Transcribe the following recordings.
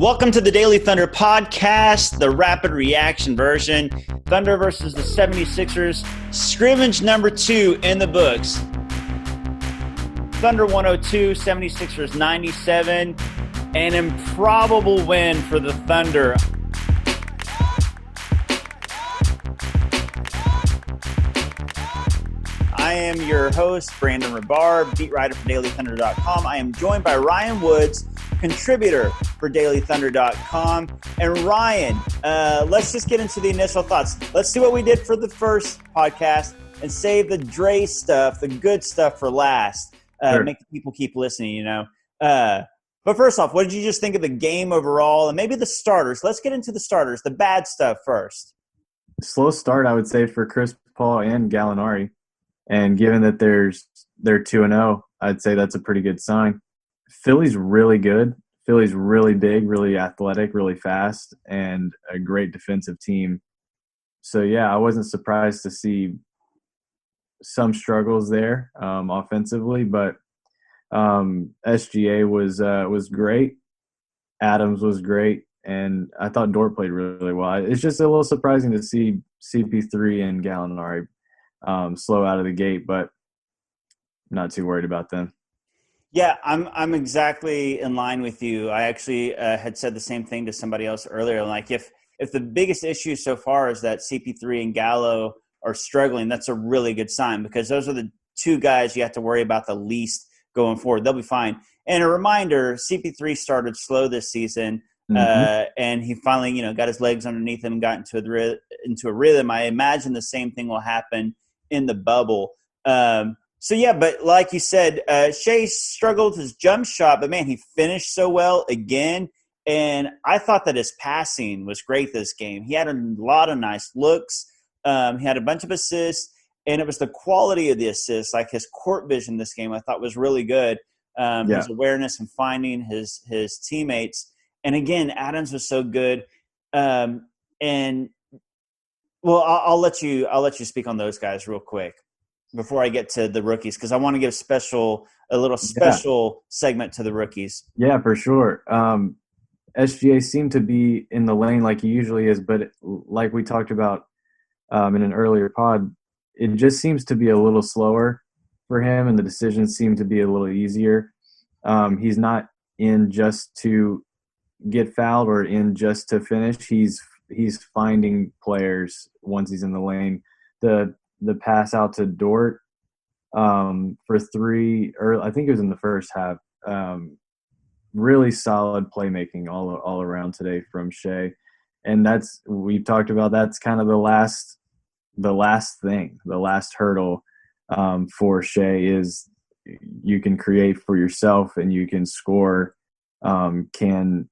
Welcome to the Daily Thunder podcast, the rapid reaction version. Thunder versus the 76ers, scrimmage number 2 in the books. Thunder 102, 76ers 97, an improbable win for the Thunder. I am your host, Brandon Rabar, beat writer for DailyThunder.com. I am joined by Ryan Woods, contributor for DailyThunder.com. And Ryan, let's just get into the initial thoughts. Let's do what we did for the first podcast and save the Dre stuff, the good stuff for last. Sure. Make the people keep listening, you know. But first off, what did you just think of the game overall and maybe the starters? Let's get into the starters, the bad stuff first. Slow start, I would say, for Chris Paul and Gallinari. And given that they're 2-0, I'd say that's a pretty good sign. Philly's really good. Philly's really big, really athletic, really fast, and a great defensive team. So, yeah, I wasn't surprised to see some struggles there offensively, but SGA was great. Adams was great, and I thought Dort played really well. It's just a little surprising to see CP3 and Gallinari slow out of the gate, but not too worried about them. Yeah, I'm exactly in line with you. I actually had said the same thing to somebody else earlier. Like, if the biggest issue so far is that CP3 and Gallo are struggling, that's a really good sign because those are the two guys you have to worry about the least going forward. They'll be fine. And a reminder, CP3 started slow this season, and he finally, got his legs underneath him and got into a rhythm. I imagine the same thing will happen in the bubble. So, yeah, but like you said, Shea struggled with his jump shot, but, man, he finished so well again. And I thought that his passing was great this game. He had a lot of nice looks. He had a bunch of assists, and it was the quality of the assists, like his court vision this game I thought was really good. His awareness and finding his teammates. And, again, Adams was so good. I'll let you speak on those guys real quick before I get to the rookies, because I want to give a little special segment to the rookies. Yeah, for sure. SGA seemed to be in the lane like he usually is, but like we talked about in an earlier pod, it just seems to be a little slower for him, and the decisions seem to be a little easier. He's not in just to get fouled or in just to finish. He's finding players once he's in the lane. The pass out to Dort for three, or I think it was in the first half. Really solid playmaking all around today from Shea, and we've talked about. That's kind of the last thing, the last hurdle for Shea is you can create for yourself and you can score. Can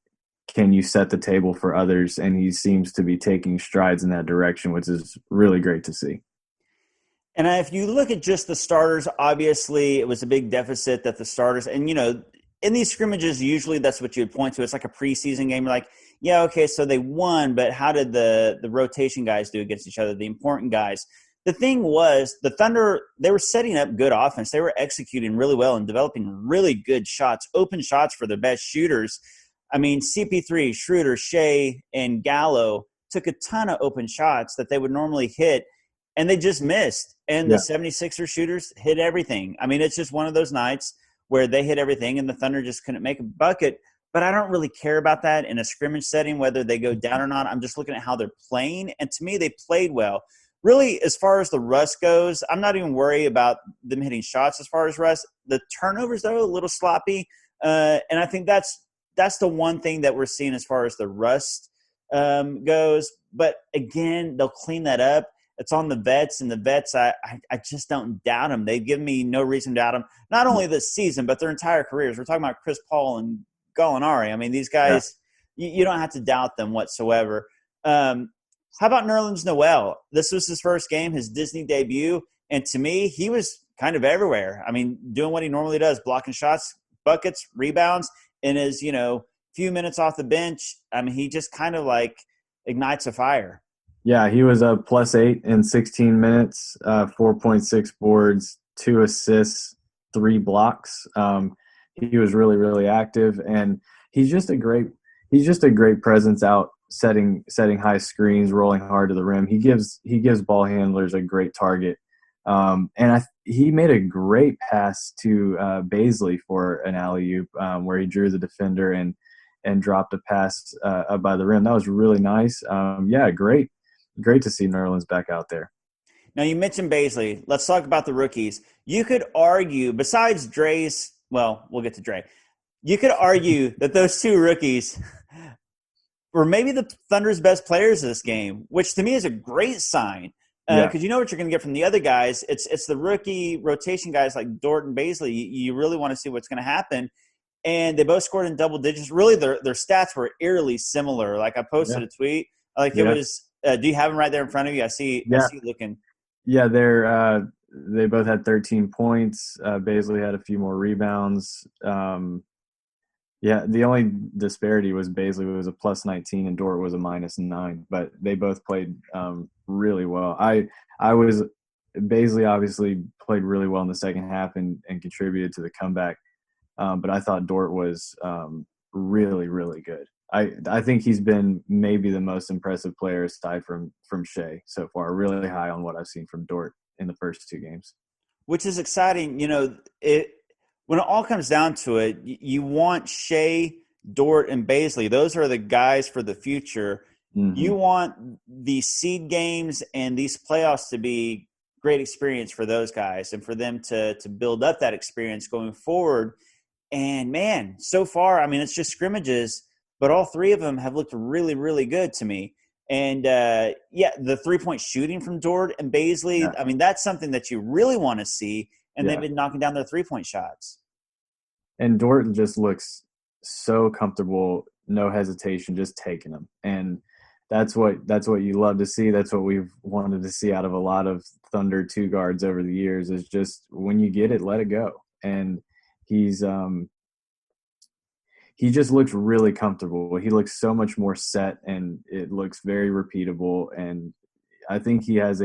you set the table for others? And he seems to be taking strides in that direction, which is really great to see. And if you look at just the starters, obviously it was a big deficit that the starters – and, in these scrimmages, usually that's what you would point to. It's like a preseason game. You're like, yeah, okay, so they won, but how did the rotation guys do against each other, the important guys? The thing was the Thunder, they were setting up good offense. They were executing really well and developing really good shots, open shots for their best shooters. I mean, CP3, Schroeder, Shea, and Gallo took a ton of open shots that they would normally hit, and they just missed. And the 76ers shooters hit everything. I mean, it's just one of those nights where they hit everything and the Thunder just couldn't make a bucket. But I don't really care about that in a scrimmage setting, whether they go down or not. I'm just looking at how they're playing. And to me, they played well. Really, as far as the rust goes, I'm not even worried about them hitting shots as far as rust. The turnovers, though, a little sloppy. And I think that's the one thing that we're seeing as far as the rust goes. But, again, they'll clean that up. It's on the vets, and the vets, I just don't doubt them. They've given me no reason to doubt them, not only this season, but their entire careers. We're talking about Chris Paul and Gallinari. I mean, these guys, you don't have to doubt them whatsoever. How about Nerlens Noel? This was his first game, his Disney debut, and to me, he was kind of everywhere. I mean, doing what he normally does, blocking shots, buckets, rebounds, in his, few minutes off the bench. I mean, he just kind of like ignites a fire. Yeah, he was a +8 in 16 minutes, 4.6 boards, 2 assists, 3 blocks. He was really, really active, and he's just a great he's just a great presence out setting high screens, rolling hard to the rim. He gives ball handlers a great target. And he made a great pass to Baisley for an alley oop where he drew the defender and dropped a pass up by the rim. That was really nice. Yeah, great to see Nerlens back out there. Now, you mentioned Baisley. Let's talk about the rookies. You could argue, besides Dre's, well, we'll get to Dre. You could argue that those two rookies were maybe the Thunder's best players this game, which to me is a great sign Yeah, because you know what you're going to get from the other guys. It's the rookie rotation guys like Dort and Baisley. You really want to see what's going to happen. And they both scored in double digits. Really, their stats were eerily similar. Like I posted yeah, a tweet. Like it yeah, was. Do you have them right there in front of you? I yeah, see you looking. yeah. They both had 13 points. Baisley had a few more rebounds. Yeah, the only disparity was Baisley was a plus 19 and Dort was a minus 9, but they both played really well. I was Baisley obviously played really well in the second half and contributed to the comeback, but I thought Dort was really really good. I think he's been maybe the most impressive player aside from Shea so far. Really high on what I've seen from Dort in the first two games. Which is exciting. You know, it when it all comes down to it, you want Shea, Dort, and Baisley. Those are the guys for the future. Hmm. You want the seed games and these playoffs to be great experience for those guys and for them to build up that experience going forward. And man, so far, I mean, it's just scrimmages, but all three of them have looked really, really good to me. And yeah, the 3-point shooting from Dort and Baisley, Yeah, I mean, that's something that you really want to see. And they've yeah. been knocking down their 3-point shots. And Dort just looks so comfortable, no hesitation, just taking them. And that's what you love to see. That's what we've wanted to see out of a lot of Thunder two guards over the years is just when you get it, let it go. And he's he just looks really comfortable. He looks so much more set and it looks very repeatable. And I think he has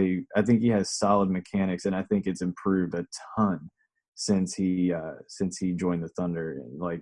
solid mechanics and I think it's improved a ton since he joined the Thunder. Like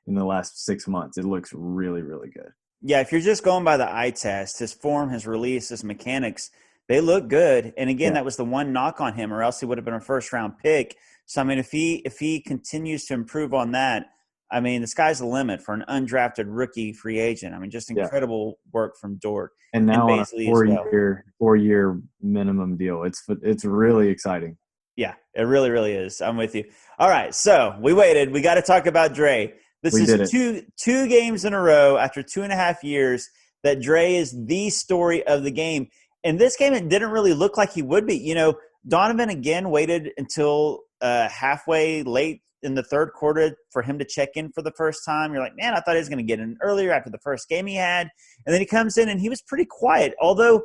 in the last 6 months. It looks really, really good. Yeah, if you're just going by the eye test, his form, his release, his mechanics, they look good. And again, Yeah, that was the one knock on him, or else he would have been a first round pick. So I mean, if he continues to improve on that, I mean, the sky's the limit for an undrafted rookie free agent. I mean, just yeah. incredible work from Dort And and now on a Baisley as four well. year four year minimum deal. It's really exciting. Yeah, it really, really is. I'm with you. All right, so we waited. We got to talk about Dre. This We is did it. two games in a row after 2.5 years that Dre is the story of the game. In this game, it didn't really look like he would be. You know, Donovan again waited until halfway late in the third quarter for him to check in for the first time. You're like, man, I thought he was going to get in earlier after the first game he had. And then he comes in and he was pretty quiet. Although,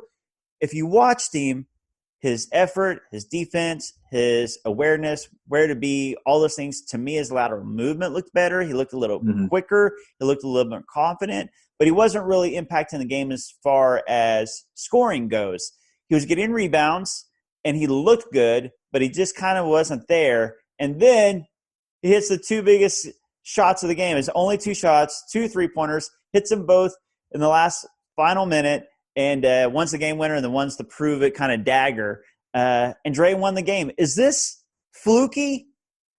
if you watched him, his effort, his defense, his awareness, where to be, all those things, to me, his lateral movement looked better. He looked a little Hmm. quicker. He looked a little more confident, but he wasn't really impacting the game as far as scoring goes. He was getting rebounds and he looked good, but he just kind of wasn't there. And then he hits the two biggest shots of the game. It's only two shots, two three-pointers, hits them both in the last final minute, and one's the game winner and the one's to prove it kind of dagger. And Dre won the game. Is this fluky?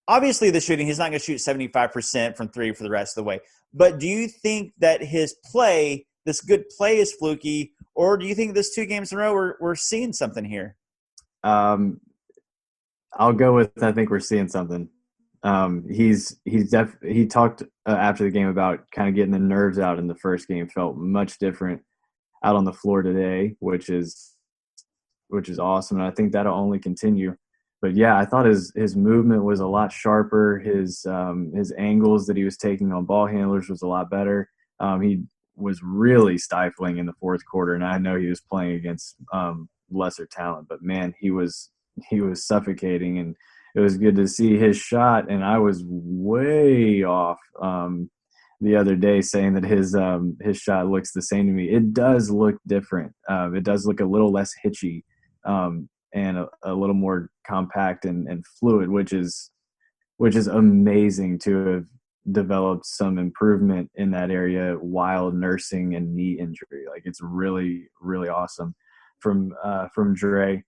Obviously, the shooting, he's not going to shoot 75% from three for the rest of the way. But do you think that his play, this good play, is fluky, or do you think this 2 games in a row we're seeing something here? Um, I'll go with I think we're seeing something. He talked after the game about kind of getting the nerves out in the first game. Felt much different out on the floor today, which is awesome. And I think that'll only continue. But yeah, I thought his movement was a lot sharper. His angles that he was taking on ball handlers was a lot better. He was really stifling in the fourth quarter, and I know he was playing against lesser talent, but man, he was suffocating, and it was good to see his shot. And I was way off the other day saying that his shot looks the same to me. It does look different. It does look a little less hitchy. And a little more compact and fluid, which is amazing to developed some improvement in that area while nursing a knee injury. Like, it's really, really awesome from Dre.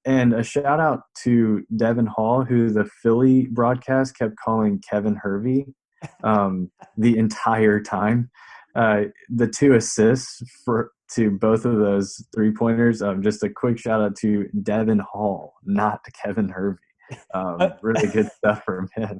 And a shout out to Devin Hall, who the Philly broadcast kept calling Kevin Hervey the entire time. The 2 assists to both of those 3-pointers. Just a quick shout out to Devin Hall, not Kevin Hervey. Really good stuff from him.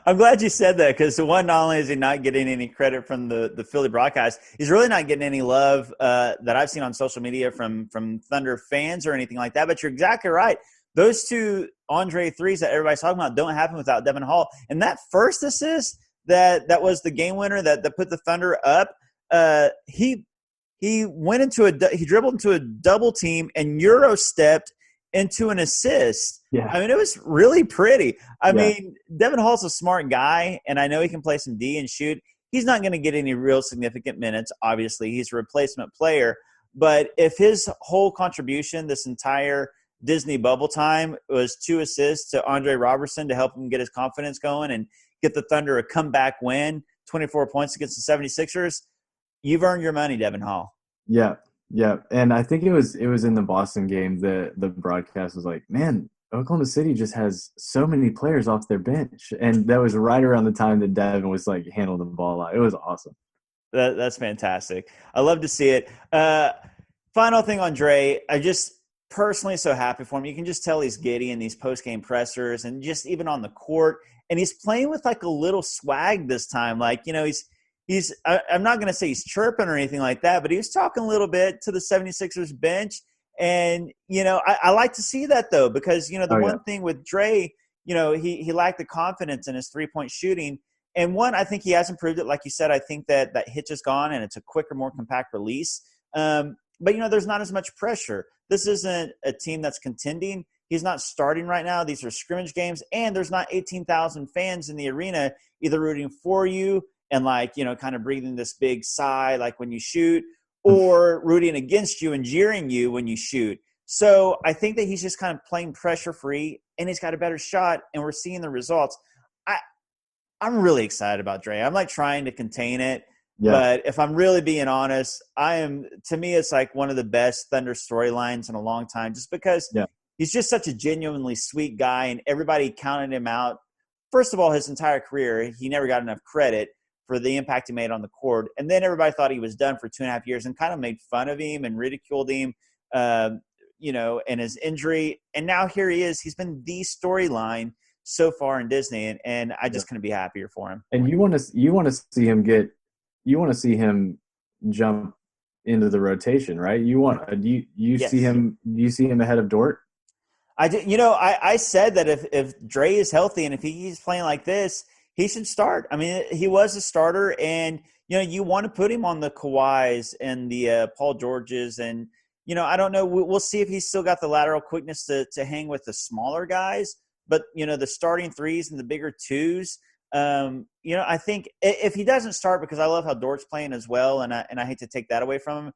I'm glad you said that, because the one, not only is he not getting any credit from the Philly broadcast, he's really not getting any love that I've seen on social media from Thunder fans or anything like that. But you're exactly right. Those 2 Andre threes that everybody's talking about don't happen without Devin Hall. And that first assist that was the game winner that put the Thunder up, he dribbled into a double team and Euro stepped into an assist. Yeah. I mean, it was really pretty. I mean, Devin Hall's a smart guy, and I know he can play some D and shoot. He's not going to get any real significant minutes, obviously. He's a replacement player. But if his whole contribution this entire Disney bubble time was 2 assists to Andre Robertson to help him get his confidence going and get the Thunder a comeback win, 24 points against the 76ers, you've earned your money, Devin Hall. Yeah. Yeah. And I think it was in the Boston game that the broadcast was like, man, Oklahoma City just has so many players off their bench. And that was right around the time that Devin was like handling the ball out. It was awesome. That's fantastic. I love to see it. Final thing on Dre, I just personally so happy for him. You can just tell he's giddy in these post-game pressers and just even on the court. And he's playing with like a little swag this time. Like, you know, I'm not going to say he's chirping or anything like that, but he was talking a little bit to the 76ers bench. And, you know, I like to see that, though, because, you know, the one thing with Dre, you know, he lacked the confidence in his three-point shooting. And one, I think he has improved it. Like you said, I think that hitch is gone and it's a quicker, more compact release. But, you know, there's not as much pressure. This isn't a team that's contending. He's not starting right now. These are scrimmage games. And there's not 18,000 fans in the arena either rooting for you and, like, you know, kind of breathing this big sigh like when you shoot, or rooting against you and jeering you when you shoot. So I think that he's just kind of playing pressure-free, and he's got a better shot, and we're seeing the results. I'm really excited about Dre. I'm, like, trying to contain it. Yeah. But if I'm really being honest, to me, it's like one of the best Thunder storylines in a long time, just because he's just such a genuinely sweet guy, and everybody counted him out. First of all, his entire career, he never got enough credit for the impact he made on the court. And then everybody thought he was done for 2.5 years and kind of made fun of him and ridiculed him, you know, and his injury. And now here he is. He's been the storyline so far in Disney, and I just couldn't be happier for him. And you want to see him jump into the rotation, right? Do you see him ahead of Dort? I did. You know, I said that if Dre is healthy and if he's playing like this, he should start. I mean, he was a starter, and, you know, you want to put him on the Kawhis and the Paul Georges. And, you know, I don't know. We'll see if he's still got the lateral quickness to hang with the smaller guys. But, you know, the starting threes and the bigger twos, you know, I think if he doesn't start, because I love how Dort's playing as well, and I hate to take that away from him,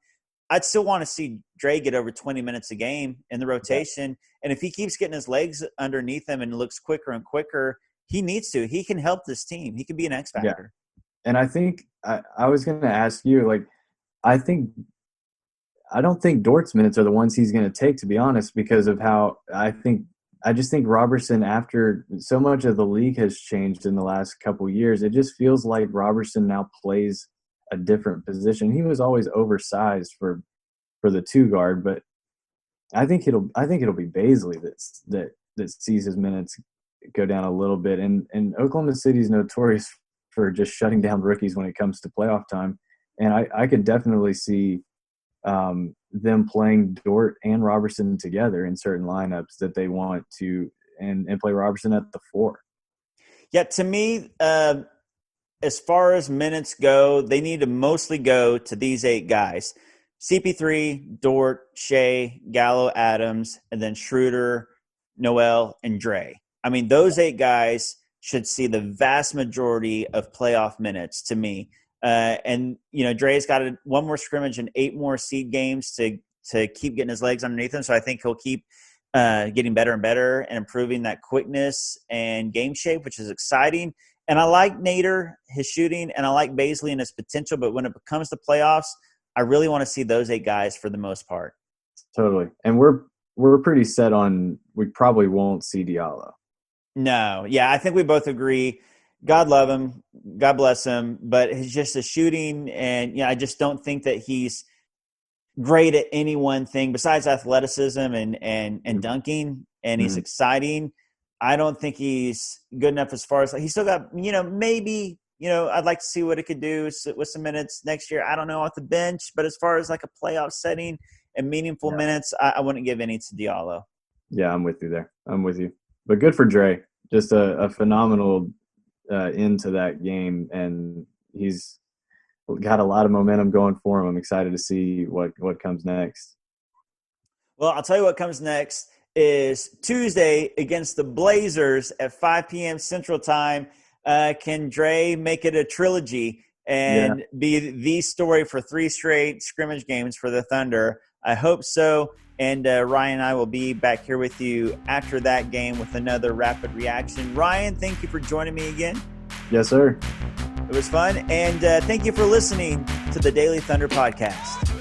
I'd still want to see Dre get over 20 minutes a game in the rotation. And if he keeps getting his legs underneath him and looks quicker and quicker, he needs to. He can help this team. He can be an X factor. Yeah. And I think I was going to ask you, like, I don't think Dort's minutes are the ones he's going to take, to be honest, because of how I just think Robertson, after so much of the league has changed in the last couple of years, it just feels like Robertson now plays a different position. He was always oversized for the 2 guard, but I think it'll be Baisley that sees his minutes go down a little bit. And Oklahoma City is notorious for just shutting down rookies when it comes to playoff time. And I could definitely see them playing Dort and Robertson together in certain lineups that they want to, and play Robertson at the 4. Yeah, to me, as far as minutes go, they need to mostly go to these 8 guys: CP3, Dort, Shea, Gallo, Adams, and then Schroeder, Noel, and Dre. I mean, those 8 guys should see the vast majority of playoff minutes to me. And, you know, Dre's got one more scrimmage and 8 more seed games to keep getting his legs underneath him. So I think he'll keep getting better and better and improving that quickness and game shape, which is exciting. And I like Nader, his shooting, and I like Baisley and his potential. But when it comes to playoffs, I really want to see those 8 guys for the most part. Totally. And we're pretty set on we probably won't see Diallo. No. Yeah, I think we both agree. God love him. God bless him. But it's just a shooting. And, I just don't think that he's great at any one thing besides athleticism and dunking. And he's exciting. I don't think he's good enough as far as he's still got, maybe, I'd like to see what it could do with some minutes next year. I don't know, off the bench, but as far as like a playoff setting and meaningful minutes, I wouldn't give any to Diallo. Yeah, I'm with you there. I'm with you. But good for Dre. Just a phenomenal end to that game, and he's got a lot of momentum going for him. I'm excited to see what comes next. Well, I'll tell you what comes next is Tuesday against the Blazers at 5 p.m. Central Time. Can Dre make it a trilogy and be the story for 3 straight scrimmage games for the Thunder? I hope so. And Ryan and I will be back here with you after that game with another rapid reaction. Ryan, thank you for joining me again. Yes, sir. It was fun. And thank you for listening to the Daily Thunder podcast.